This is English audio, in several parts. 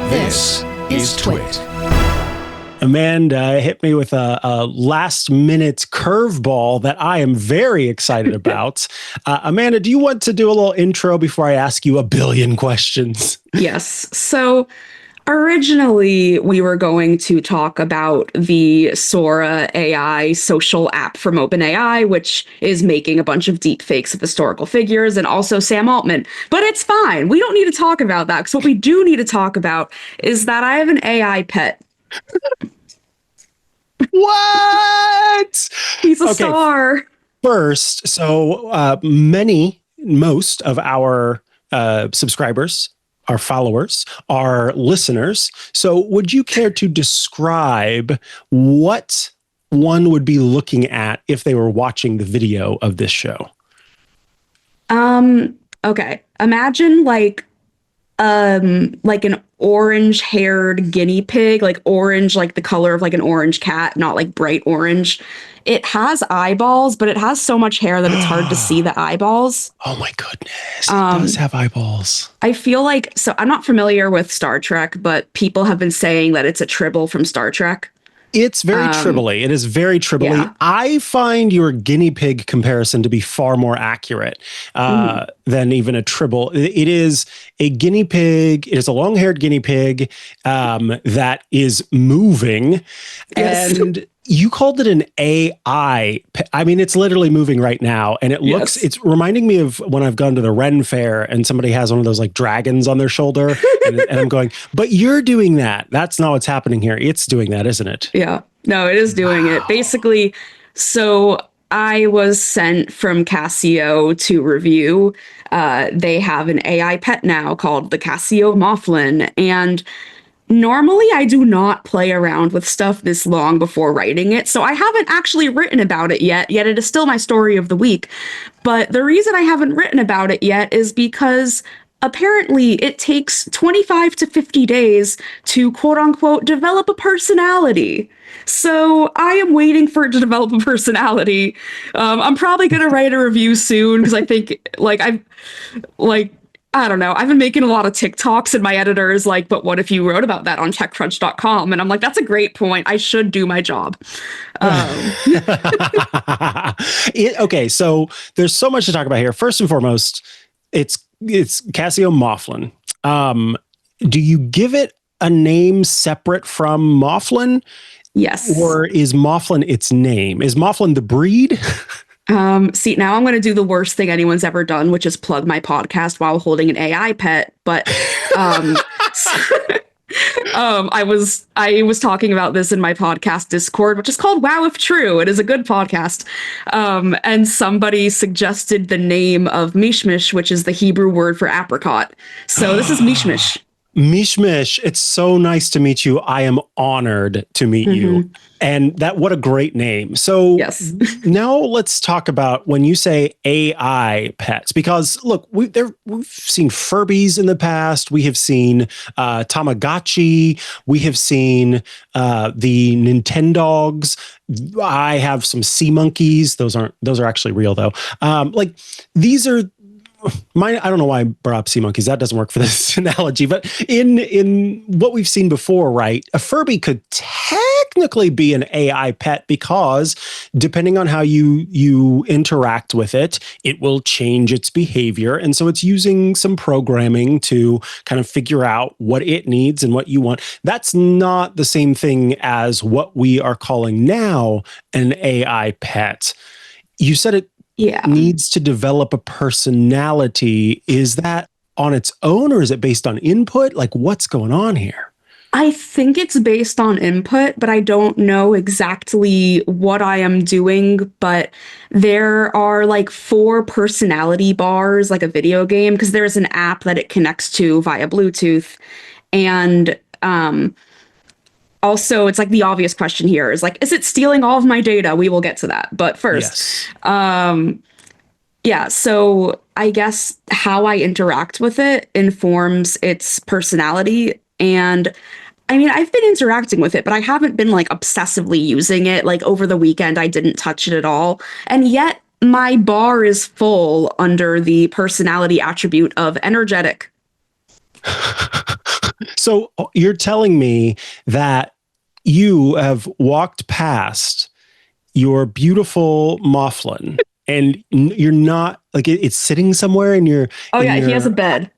This is TWiT. Amanda hit me with a last-minute curveball that I am very excited about. Amanda, do you want to do a little intro before I ask you a billion questions? Yes. So originally, we were going to talk about the Sora AI social app from OpenAI, which is making a bunch of deep fakes of historical figures, and also Sam Altman. But it's fine. We don't need to talk about that, because what we do need to talk about is that I have an AI pet. What? He's a star. First, so most of our subscribers, our followers, our listeners. So would you care to describe what one would be looking at if they were watching the video of this show? Okay. Imagine like an orange-haired guinea pig, like orange, like the color of like an orange cat, not like bright orange. It has eyeballs, but it has so much hair that it's hard to see the eyeballs. Oh my goodness. It does have eyeballs. I feel like, so I'm not familiar with Star Trek, but people have been saying that it's a Tribble from Star Trek. It's very tribbly. It is very tribbly. Yeah. I find your guinea pig comparison to be far more accurate than even a tribble. It is a guinea pig. It is a long-haired guinea pig that is moving. Yes. And you called it an AI. I mean, it's literally moving right now. And it looks, it's reminding me of when I've gone to the Ren Fair and somebody has one of those like dragons on their shoulder. and I'm going, but you're doing that. That's not what's happening here. It's doing that, isn't it? Yeah. No, it is doing it. Basically, so I was sent from Casio to review. They have an AI pet now called the Casio Moflin. And normally, I do not play around with stuff this long before writing it, so I haven't actually written about it yet it is still my story of the week. But the reason I haven't written about it yet is because apparently it takes 25 to 50 days to quote-unquote develop a personality. So I am waiting for it to develop a personality. I'm probably going to write a review soon, because I think, I don't know. I've been making a lot of TikToks, and my editor is like, but what if you wrote about that on TechCrunch.com? And I'm like, that's a great point. I should do my job. Okay, so there's so much to talk about here. First and foremost, it's Casio Moflin. Do you give it a name separate from Moflin? Yes. Or is Moflin its name? Is Moflin the breed? See, now I'm going to do the worst thing anyone's ever done, which is plug my podcast while holding an AI pet. But I was talking about this in my podcast Discord, which is called Wow If True. It is a good podcast. And somebody suggested the name of Mishmish, which is the Hebrew word for apricot. So this is Mishmish. Mishmish, it's so nice to meet you. I am honored to meet you. And what a great name. So yes. Now let's talk about when you say AI pets, because look, we've seen Furbies in the past. We have seen Tamagotchi. We have seen the Nintendogs. I have some sea monkeys. Those are actually real though. These are I don't know why I brought up sea monkeys. That doesn't work for this analogy. But in what we've seen before, right? A Furby could technically be an AI pet, because depending on how you interact with it, it will change its behavior. And so it's using some programming to kind of figure out what it needs and what you want. That's not the same thing as what we are calling now an AI pet. You said it needs to develop a personality. Is that on its own, or is it based on input? Like, what's going on here? I think it's based on input, but I don't know exactly what I am doing. But there are like 4 personality bars, like a video game, because there's an app that it connects to via Bluetooth. And also, it's like the obvious question here is like, is it stealing all of my data? We will get to that. But first, so I guess how I interact with it informs its personality. And I mean, I've been interacting with it, but I haven't been like obsessively using it. Like over the weekend, I didn't touch it at all. And yet my bar is full under the personality attribute of energetic. So you're telling me that you have walked past your beautiful Moflin and you're not like it's sitting somewhere in your. Oh in yeah, he has a your. bed.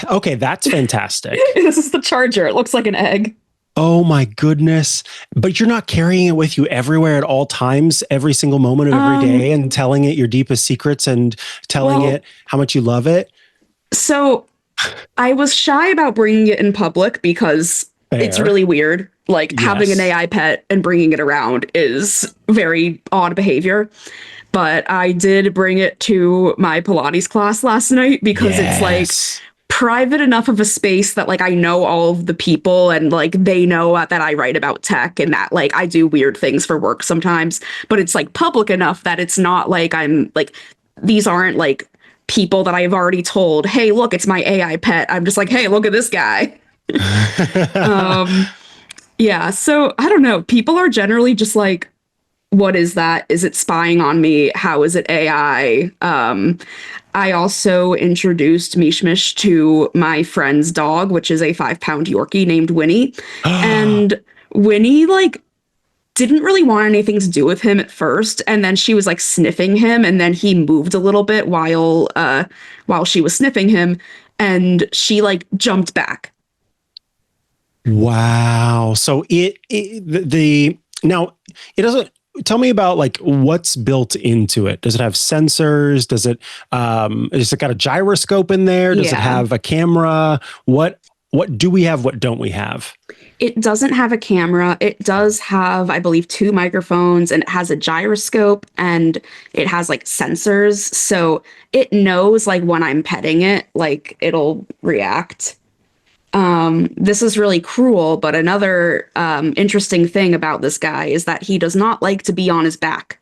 Okay, that's fantastic. This is the charger. It looks like an egg. Oh my goodness. But you're not carrying it with you everywhere at all times, every single moment of every day, and telling it your deepest secrets and telling it how much you love it. So I was shy about bringing it in public because it's Fair. really weird. Like having an Yes. AI pet and bringing it around is very odd behavior. But I did bring it to my Pilates class last night because it's like Yes. private enough of a space that like I know all of the people and like they know that I write about tech and that like I do weird things for work sometimes, but it's like public enough that it's not like I'm like these aren't like people that I've already told, "Hey, look, it's my AI pet." I'm just like, "Hey, look at this guy." Yeah, so I don't know. People are generally just like, what is that? Is it spying on me? How is it AI? I also introduced Mishmish to my friend's dog, which is a 5-pound Yorkie named Winnie. And Winnie, like, didn't really want anything to do with him at first. And then she was like sniffing him, and then he moved a little bit while she was sniffing him, and she like jumped back. Wow. So now it doesn't tell me about like what's built into it. Does it have sensors? Does it got a gyroscope in there? Does it Yeah. have a camera? What do we have? What don't we have? It doesn't have a camera. It does have, I believe, 2 microphones, and it has a gyroscope, and it has like sensors. So it knows like when I'm petting it, like it'll react. This is really cruel, but another interesting thing about this guy is that he does not like to be on his back.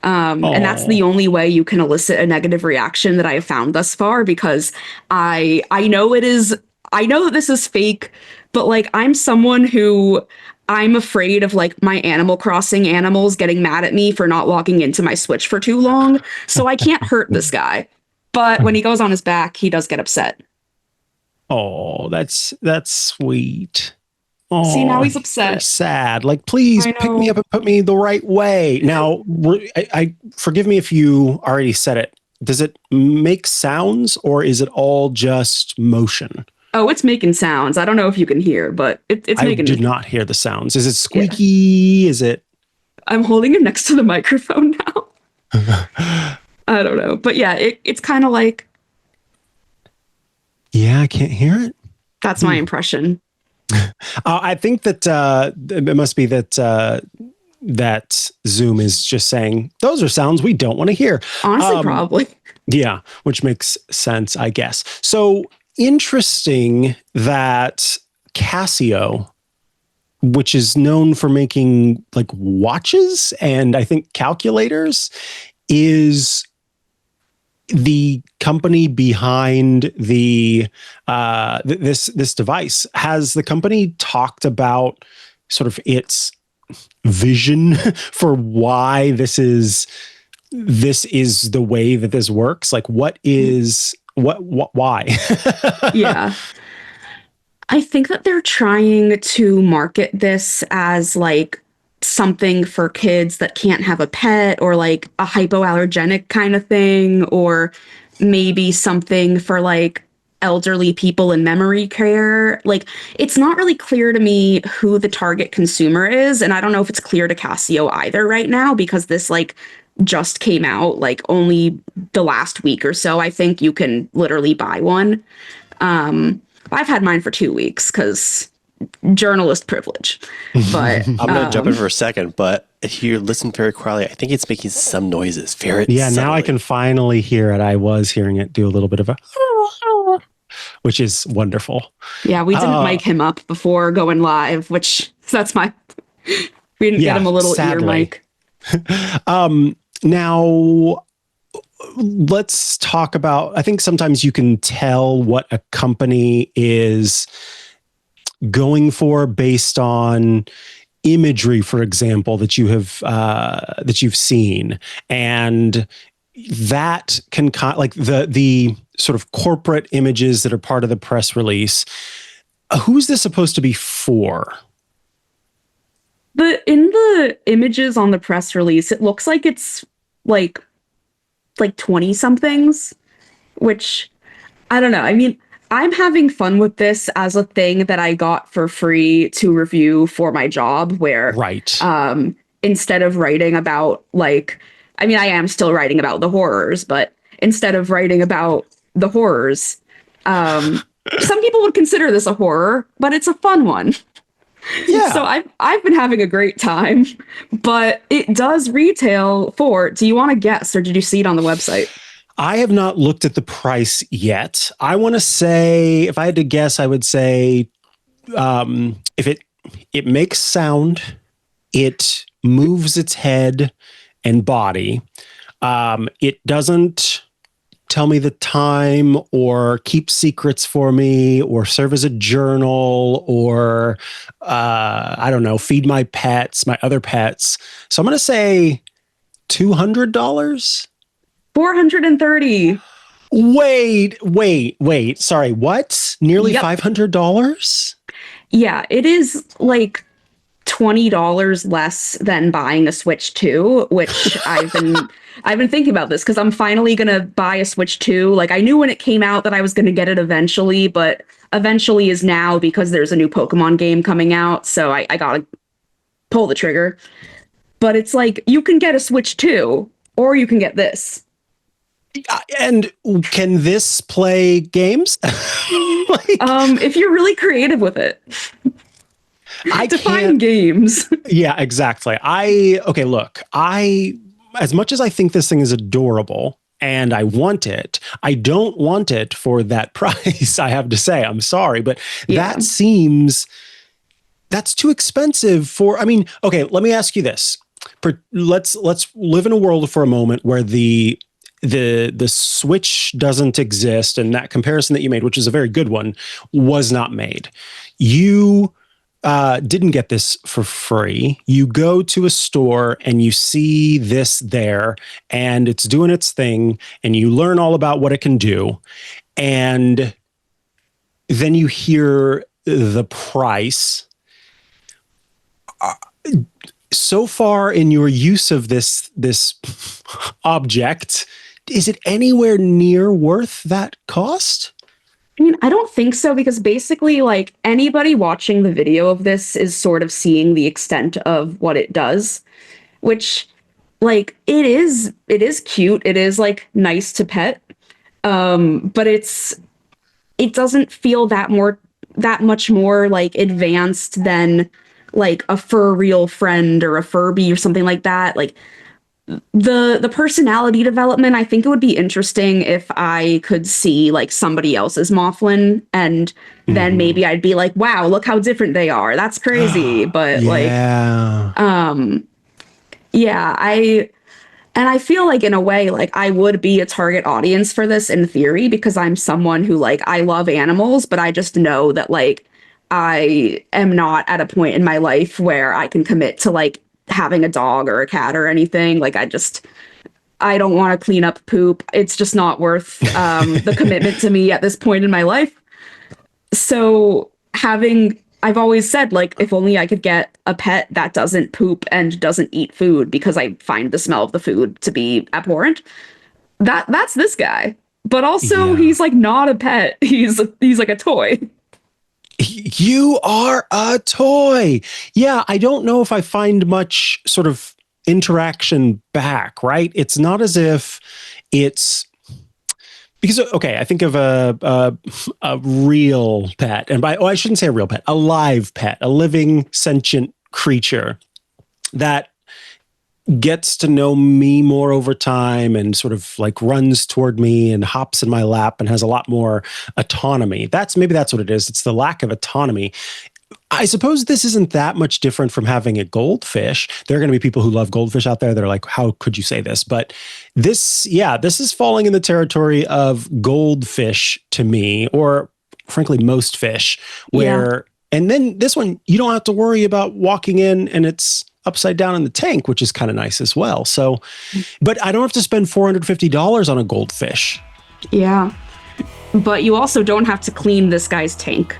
And that's the only way you can elicit a negative reaction that I have found thus far, because I know I know that this is fake, but like I'm someone who I'm afraid of like my Animal Crossing animals getting mad at me for not walking into my Switch for too long. So I can't hurt this guy. But when he goes on his back, he does get upset. Oh, that's sweet. Oh, See, now he's very upset. sad. Like, please I pick me know. up and put me the right way. Now, I forgive me if you already said it. Does it make sounds or is it all just motion? Oh, it's making sounds. I don't know if you can hear, but it's I making. did not hear the sounds. Is it squeaky? Is it? I'm holding him next to the microphone now. I don't know, but yeah, it's kind of like. Yeah, I can't hear it. That's my impression. I think that it must be that that Zoom is just saying those are sounds we don't want to hear. Honestly, probably. Yeah, which makes sense, I guess. So interesting that Casio, which is known for making like watches and I think calculators, is the company behind this device. Has the company talked about sort of its vision for why this is the way that this works? Like what why? Yeah. I think that they're trying to market this as like something for kids that can't have a pet, or like a hypoallergenic kind of thing, or maybe something for like elderly people in memory care. Like it's not really clear to me who the target consumer is, and I don't know if it's clear to Casio either right now, because this like just came out like only the last week or so. I think you can literally buy one. I've had mine for 2 weeks because journalist privilege. But I'm gonna jump in for a second, but if you listen very quietly, I think it's making some noises. Yeah, now I can finally hear it. I was hearing it do a little bit of a, which is wonderful. Yeah, we didn't mic him up before going live, which that's my. We didn't get him a little sadly. ear mic. Now, let's talk about, I think sometimes you can tell what a company is going for based on imagery, for example, that you've seen. And that can like the sort of corporate images that are part of the press release. Who's this supposed to be for? In the images on the press release, it looks like it's like 20 somethings, which I don't know. I mean, I'm having fun with this as a thing that I got for free to review for my job, where Right. Instead of writing about I mean, I am still writing about the horrors, but instead of writing about the horrors, some people would consider this a horror, but it's a fun one. Yeah. So I've been having a great time, but it does retail for, do you want to guess, or did you see it on the website? I have not looked at the price yet. I want to say, if I had to guess, I would say if it makes sound, it moves its head and body. It doesn't tell me the time or keep secrets for me or serve as a journal or, I don't know, feed my other pets. So I'm going to say $200. 430. Wait. Sorry, what? Nearly Yep. $500? Yeah, it is like $20 less than buying a Switch 2, which I've been thinking about this because I'm finally gonna buy a Switch 2. Like, I knew when it came out that I was gonna get it eventually, but eventually is now because there's a new Pokemon game coming out, so I gotta pull the trigger. But it's like, you can get a Switch 2, or you can get this. And can this play games? If you're really creative with it. I Define can't. games. Yeah, exactly. Look, as much as I think this thing is adorable and I want it, I don't want it for that price, I have to say. I'm sorry, but Yeah. that's too expensive for, I mean, okay, let me ask you this. Let's live in a world for a moment where the Switch doesn't exist, and that comparison that you made, which is a very good one, was not made. You didn't get this for free. You go to a store and you see this there, and it's doing its thing, and you learn all about what it can do, and then you hear the price. So far in your use of this object, is it anywhere near worth that cost? I mean, I don't think so, because basically, like, anybody watching the video of this is sort of seeing the extent of what it does, which, like, it is cute. It is, like, nice to pet. But it doesn't feel that much more like advanced than like a fur real friend or a Furby or something like that. Like, the personality development, I think it would be interesting if I could see like somebody else's Moflin, and then maybe I'd be like, wow, look how different they are. That's crazy. But yeah. I feel like in a way, like, I would be a target audience for this in theory, because I'm someone who, like, I love animals, but I just know that, like, I am not at a point in my life where I can commit to like having a dog or a cat or anything. Like, I don't want to clean up poop. It's just not worth the commitment to me at this point in my life. So I've always said, like, if only I could get a pet that doesn't poop and doesn't eat food, because I find the smell of the food to be abhorrent. That's this guy. But also, he's like not a pet. He's like a toy. You are a toy. Yeah, I don't know if I find much sort of interaction back, right? It's not as if it's because, okay, I think of a real pet, and I shouldn't say a real pet, a live pet, a living sentient creature that gets to know me more over time and sort of like runs toward me and hops in my lap and has a lot more autonomy. Maybe that's what it is. It's the lack of autonomy. I suppose this isn't that much different from having a goldfish. There are going to be people who love goldfish out there that are like, how could you say this? But this is falling in the territory of goldfish to me, or frankly, most fish, where, and then this one, you don't have to worry about walking in and it's upside down in the tank, which is kind of nice as well. So, but I don't have to spend $450 on a goldfish. Yeah. But you also don't have to clean this guy's tank.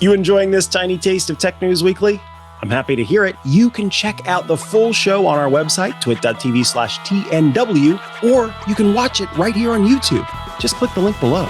You enjoying this tiny taste of Tech News Weekly? I'm happy to hear it. You can check out the full show on our website, twit.tv/TNW, or you can watch it right here on YouTube. Just click the link below.